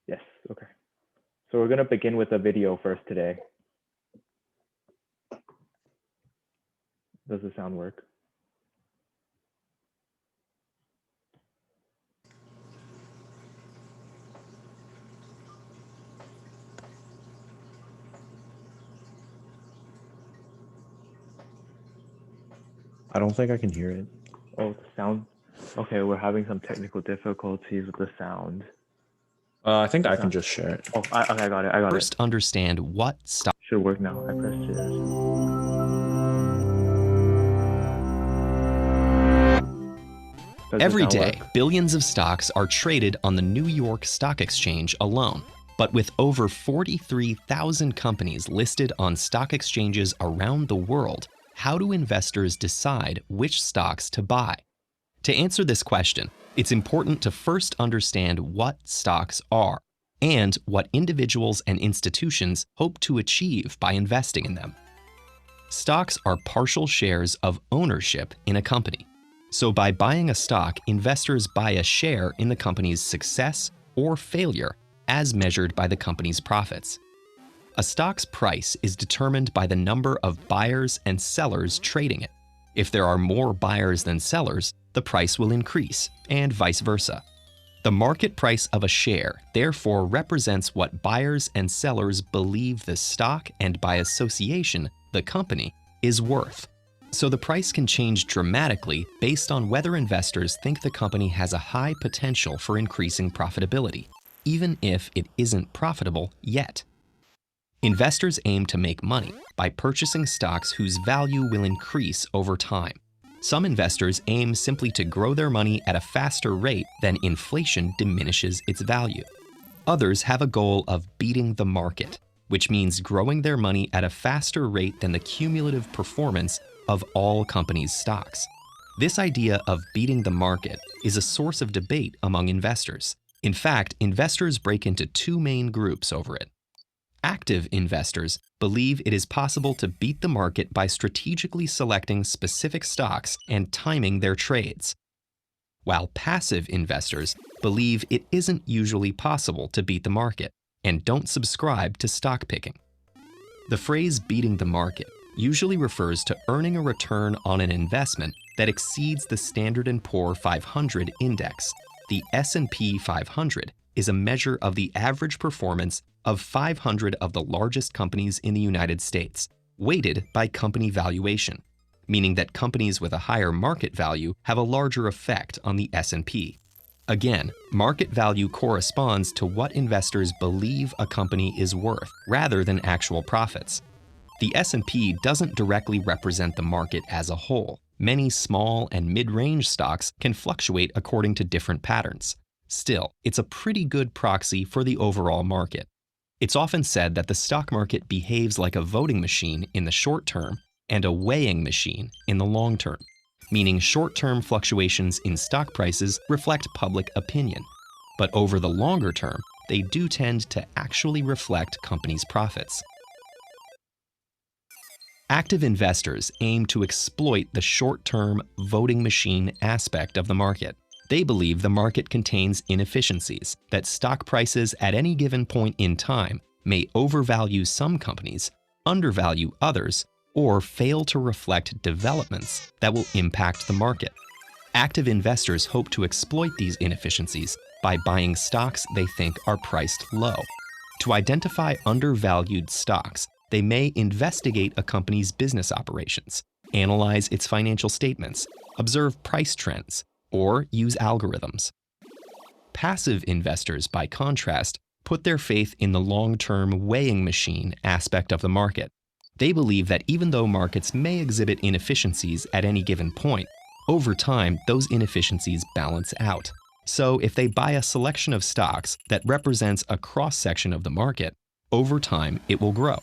Yes, okay. So we're gonna begin with a video first today. Does the sound work? I don't think I can hear it. Oh, the sound. Okay, we're having some technical difficulties with the sound. I think I can just share it. Oh, okay, I got it. First, understand what stock. Should work now. I pressed it. Every day, billions of stocks are traded on the New York Stock Exchange alone. But with over 43,000 companies listed on stock exchanges around the world, how do investors decide which stocks to buy? To answer this question, it's important to first understand what stocks are and what individuals and institutions hope to achieve by investing in them. Stocks are partial shares of ownership in a company. So by buying a stock, investors buy a share in the company's success or failure as measured by the company's profits. A stock's price is determined by the number of buyers and sellers trading it. If there are more buyers than sellers, the price will increase, and vice versa. The market price of a share therefore represents what buyers and sellers believe the stock, and by association, the company, is worth. So the price can change dramatically based on whether investors think the company has a high potential for increasing profitability, even if it isn't profitable yet. Investors aim to make money by purchasing stocks whose value will increase over time. Some investors aim simply to grow their money at a faster rate than inflation diminishes its value. Others have a goal of beating the market, which means growing their money at a faster rate than the cumulative performance of all companies' stocks. This idea of beating the market is a source of debate among investors. In fact, investors break into two main groups over it. Active investors believe it is possible to beat the market by strategically selecting specific stocks and timing their trades, while passive investors believe it isn't usually possible to beat the market and don't subscribe to stock picking. The phrase beating the market usually refers to earning a return on an investment that exceeds the Standard & Poor's 500 index. The S&P 500 is a measure of the average performance of 500 of the largest companies in the United States, weighted by company valuation, meaning that companies with a higher market value have a larger effect on the S&P. Again, market value corresponds to what investors believe a company is worth, rather than actual profits. The S&P doesn't directly represent the market as a whole. Many small and mid-range stocks can fluctuate according to different patterns. Still, it's a pretty good proxy for the overall market. It's often said that the stock market behaves like a voting machine in the short term and a weighing machine in the long term, meaning short-term fluctuations in stock prices reflect public opinion, but over the longer term, they do tend to actually reflect companies' profits. Active investors aim to exploit the short-term voting machine aspect of the market. They believe the market contains inefficiencies, that stock prices at any given point in time may overvalue some companies, undervalue others, or fail to reflect developments that will impact the market. Active investors hope to exploit these inefficiencies by buying stocks they think are priced low. To identify undervalued stocks, they may investigate a company's business operations, analyze its financial statements, observe price trends, or use algorithms. Passive investors, by contrast, put their faith in the long-term weighing machine aspect of the market. They believe that even though markets may exhibit inefficiencies at any given point, over time those inefficiencies balance out. So if they buy a selection of stocks that represents a cross-section of the market, over time it will grow.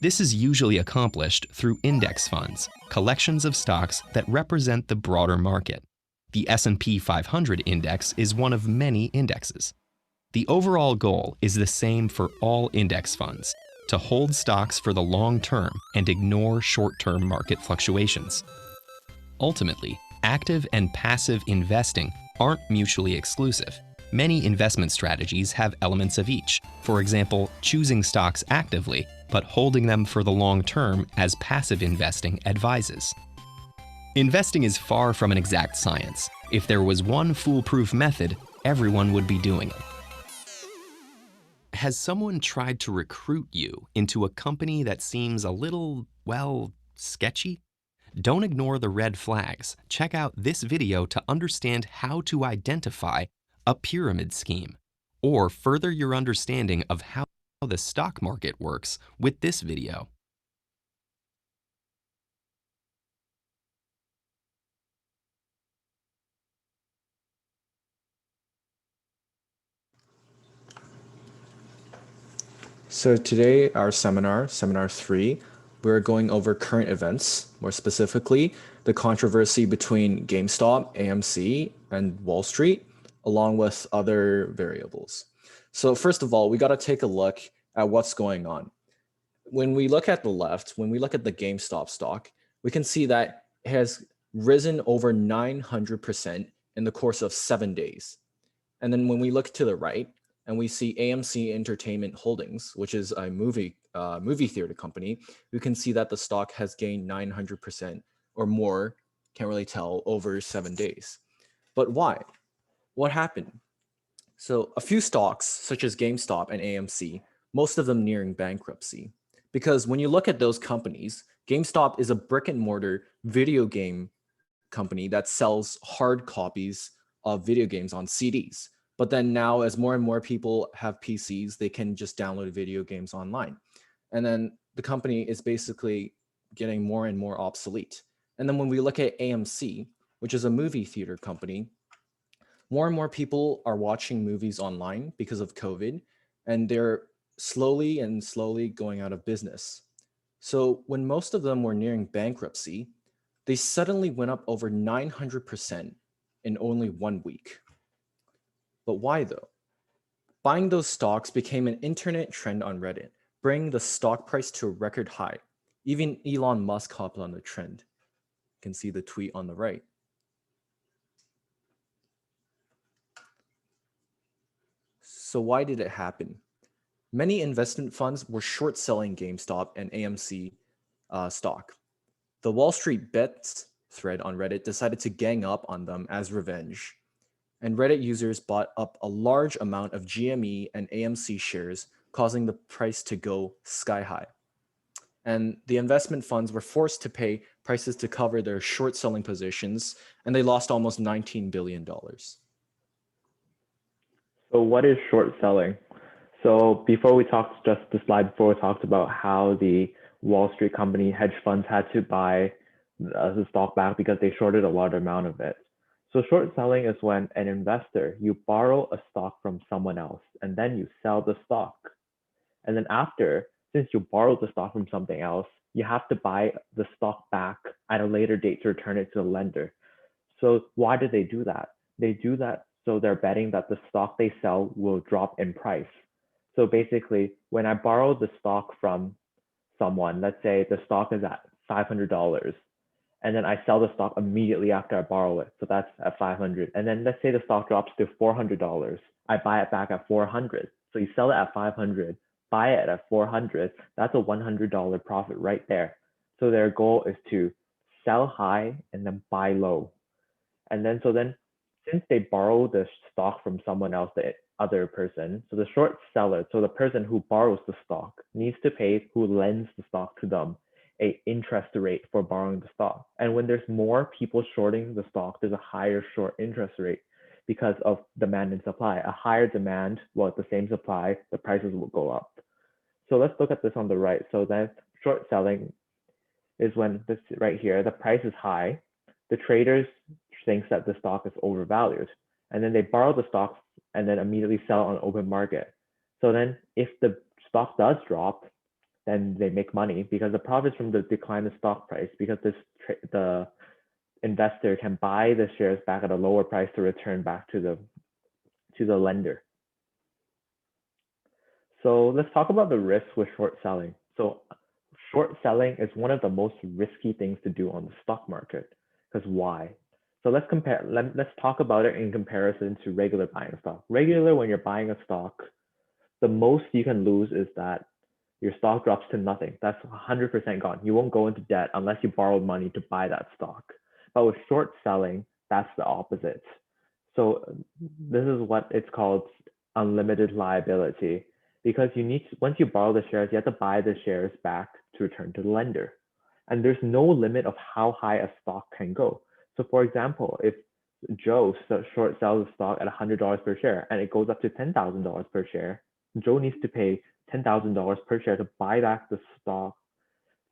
This is usually accomplished through index funds, collections of stocks that represent the broader market. The S&P 500 index is one of many indexes. The overall goal is the same for all index funds: to hold stocks for the long term and ignore short-term market fluctuations. Ultimately, active and passive investing aren't mutually exclusive. Many investment strategies have elements of each. For example, choosing stocks actively, but holding them for the long term as passive investing advises. Investing is far from an exact science. If there was one foolproof method, everyone would be doing it. Has someone tried to recruit you into a company that seems a little, well, sketchy? Don't ignore the red flags. Check out this video to understand how to identify a pyramid scheme, or further your understanding of how the stock market works with this video. So today, our seminar 3, we're going over current events, more specifically, the controversy between GameStop, AMC, and Wall Street, along with other variables. So first of all, we got to take a look at what's going on. When we look at the left, when we look at the GameStop stock, we can see that it has risen over 900% in the course of 7 days. And then when we look to the right and we see AMC Entertainment Holdings, which is a movie theater company, we can see that the stock has gained 900% or more, can't really tell, over 7 days. But why? What happened? So a few stocks, such as GameStop and AMC, most of them nearing bankruptcy. Because when you look at those companies, GameStop is a brick and mortar video game company that sells hard copies of video games on CDs. But then now, as more and more people have PCs, they can just download video games online. And then the company is basically getting more and more obsolete. And then when we look at AMC, which is a movie theater company, more and more people are watching movies online because of COVID, and they're slowly going out of business. So when most of them were nearing bankruptcy, they suddenly went up over 900% in only 1 week. But why though? Buying those stocks became an internet trend on Reddit, bringing the stock price to a record high. Even Elon Musk hopped on the trend. You can see the tweet on the right. So why did it happen? Many investment funds were short selling GameStop and AMC stock. The Wall Street Bets thread on Reddit decided to gang up on them as revenge. And Reddit users bought up a large amount of GME and AMC shares, causing the price to go sky high. And the investment funds were forced to pay prices to cover their short selling positions, and they lost almost $19 billion. So what is short selling? So before we talked, just the slide before, we talked about how the Wall Street company hedge funds had to buy the stock back because they shorted a large amount of it. So short selling is when an investor, you borrow a stock from someone else and then you sell the stock. And then after, since you borrowed the stock from something else, you have to buy the stock back at a later date to return it to the lender. So why do they do that? They do that so they're betting that the stock they sell will drop in price. So basically, when I borrow the stock from someone, let's say the stock is at $500, and then I sell the stock immediately after I borrow it. So that's at 500. And then let's say the stock drops to $400. I buy it back at 400. So you sell it at 500, buy it at 400. That's a $100 profit right there. So their goal is to sell high and then buy low. And then since they borrow the stock from someone else, the other person, so the short seller, so the person who borrows the stock needs to pay who lends the stock to them a interest rate for borrowing the stock. And when there's more people shorting the stock, there's a higher short interest rate because of demand and supply. A higher demand, well, at the same supply, the prices will go up. So let's look at this on the right. So then short selling is when this right here, the price is high. The traders thinks that the stock is overvalued, and then they borrow the stock and then immediately sell on open market. So then if the stock does drop, then they make money because the profits from the decline in stock price, because the investor can buy the shares back at a lower price to return back to the lender. So let's talk about the risks with short selling. So short selling is one of the most risky things to do on the stock market. Because why? So let's compare. Let's talk about it in comparison to regular buying a stock. Regular, when you're buying a stock, the most you can lose is that your stock drops to nothing. That's 100% gone. You won't go into debt unless you borrowed money to buy that stock. But with short selling, that's the opposite. So this is what it's called unlimited liability, because you need to, once you borrow the shares, you have to buy the shares back to return to the lender. And there's no limit of how high a stock can go. So for example, if Joe short sells a stock at $100 per share and it goes up to $10,000 per share, Joe needs to pay $10,000 per share to buy back the stock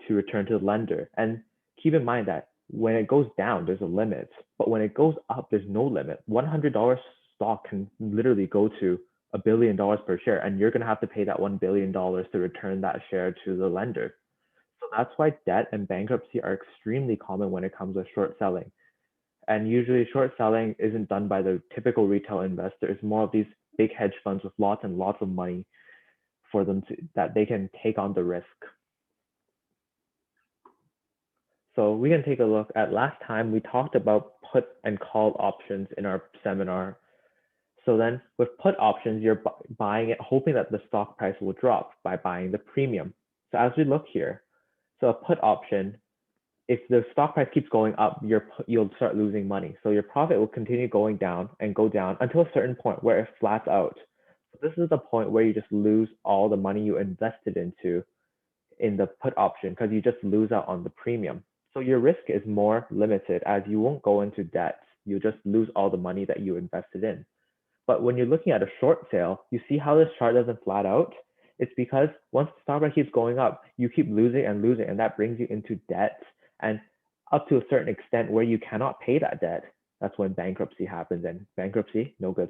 to return to the lender. And keep in mind that when it goes down, there's a limit, but when it goes up, there's no limit. $100 stock can literally go to $1 billion per share, and you're going to have to pay that $1 billion to return that share to the lender. So that's why debt and bankruptcy are extremely common when it comes to short selling. And usually short selling isn't done by the typical retail investor. It's more of these big hedge funds with lots and lots of money for them to, that they can take on the risk. So we can take a look at last time we talked about put and call options in our seminar. So then with put options, you're buying it, hoping that the stock price will drop by buying the premium. So as we look here, so a put option, if the stock price keeps going up, you'll start losing money. So your profit will continue going down and go down until a certain point where it flats out. So this is the point where you just lose all the money you invested into in the put option because you just lose out on the premium. So your risk is more limited as you won't go into debt. You just lose all the money that you invested in. But when you're looking at a short sale, you see how this chart doesn't flat out? It's because once the stock price keeps going up, you keep losing and losing, and that brings you into debt. And up to a certain extent where you cannot pay that debt, that's when bankruptcy happens, and bankruptcy, no good.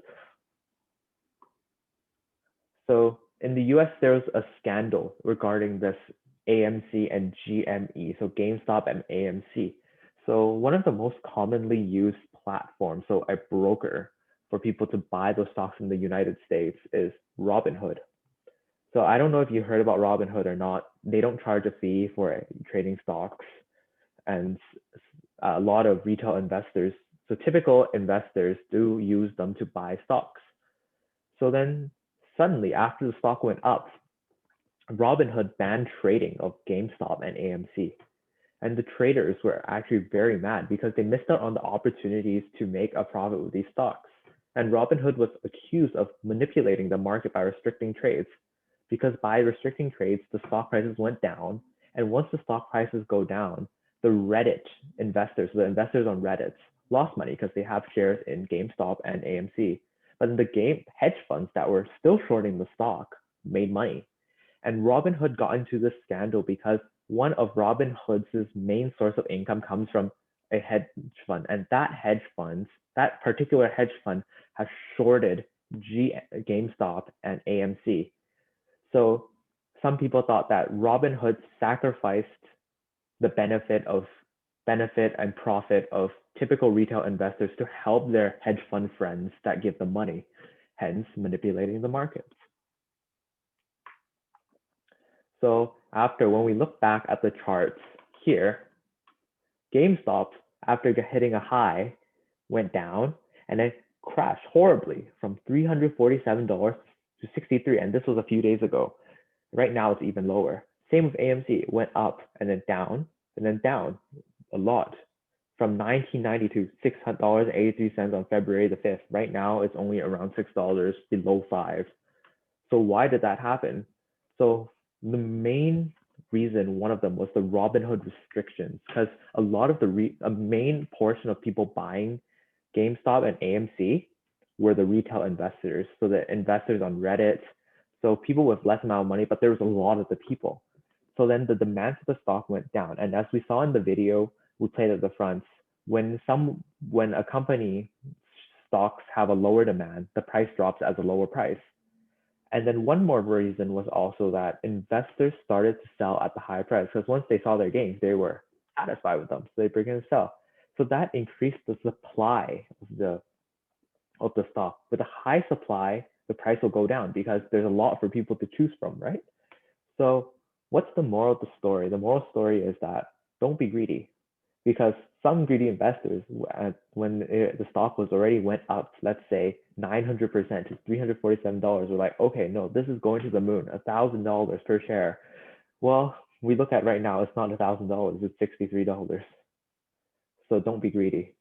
So in the US, there's a scandal regarding this AMC and GME, so GameStop and AMC. So one of the most commonly used platforms, so a broker for people to buy those stocks in the United States, is Robinhood. So I don't know if you heard about Robinhood or not. They don't charge a fee for trading stocks, and a lot of retail investors, so typical investors, do use them to buy stocks. So then suddenly, after the stock went up, Robinhood banned trading of GameStop and AMC. And the traders were actually very mad because they missed out on the opportunities to make a profit with these stocks. And Robinhood was accused of manipulating the market by restricting trades, because by restricting trades, the stock prices went down. And once the stock prices go down, the Reddit investors, the investors on Reddit, lost money because they have shares in GameStop and AMC. But the hedge funds that were still shorting the stock made money. And Robinhood got into this scandal because one of Robinhood's main source of income comes from a hedge fund. And that particular hedge fund has shorted GameStop and AMC. So some people thought that Robinhood sacrificed the benefit and profit of typical retail investors to help their hedge fund friends that give them money, hence manipulating the markets. So when we look back at the charts here, GameStop, after hitting a high, went down and then crashed horribly from $347 to $63, and this was a few days ago. Right now it's even lower. Same with AMC, it went up and then down a lot from $19.90 to $6.83 on February the 5th. Right now it's only around $6, below $5. So why did that happen? So the main reason, one of them, was the Robinhood restrictions, because a lot of a main portion of people buying GameStop and AMC were the retail investors, so the investors on Reddit, so people with less amount of money, but there was a lot of the people. So then the demand for the stock went down, and as we saw in the video we played at the front, when a company stocks have a lower demand, the price drops as a lower price. And then one more reason was also that investors started to sell at the high price, because once they saw their gains, they were satisfied with them, so they began to sell. So that increased the supply of the stock. With a high supply, the price will go down because there's a lot for people to choose from, right? So what's the moral of the story? The moral story is that don't be greedy, because some greedy investors, when the stock was already went up, let's say 900% to $347, were like, okay, no, this is going to the moon, $1,000 per share. Well, we look at right now, it's not $1,000, it's $63. So don't be greedy.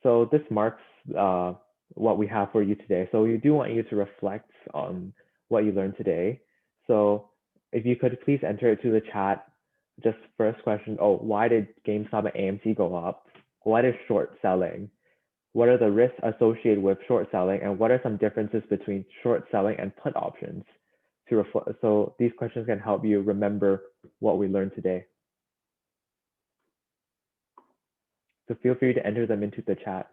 So this marks what we have for you today. So we do want you to reflect on what you learned today. So if you could please enter it to the chat. Just first question, why did GameStop and AMC go up? What is short selling? What are the risks associated with short selling? And what are some differences between short selling and put options? So these questions can help you remember what we learned today. So feel free to enter them into the chat.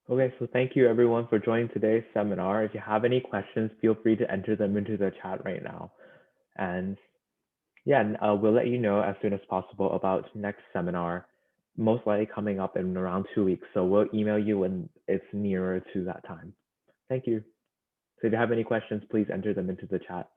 Okay, so thank you everyone for joining today's seminar. If you have any questions, feel free to enter them into the chat right now. And yeah, we'll let you know as soon as possible about next seminar, most likely coming up in around 2 weeks. So we'll email you when it's nearer to that time. Thank you. So if you have any questions, please enter them into the chat.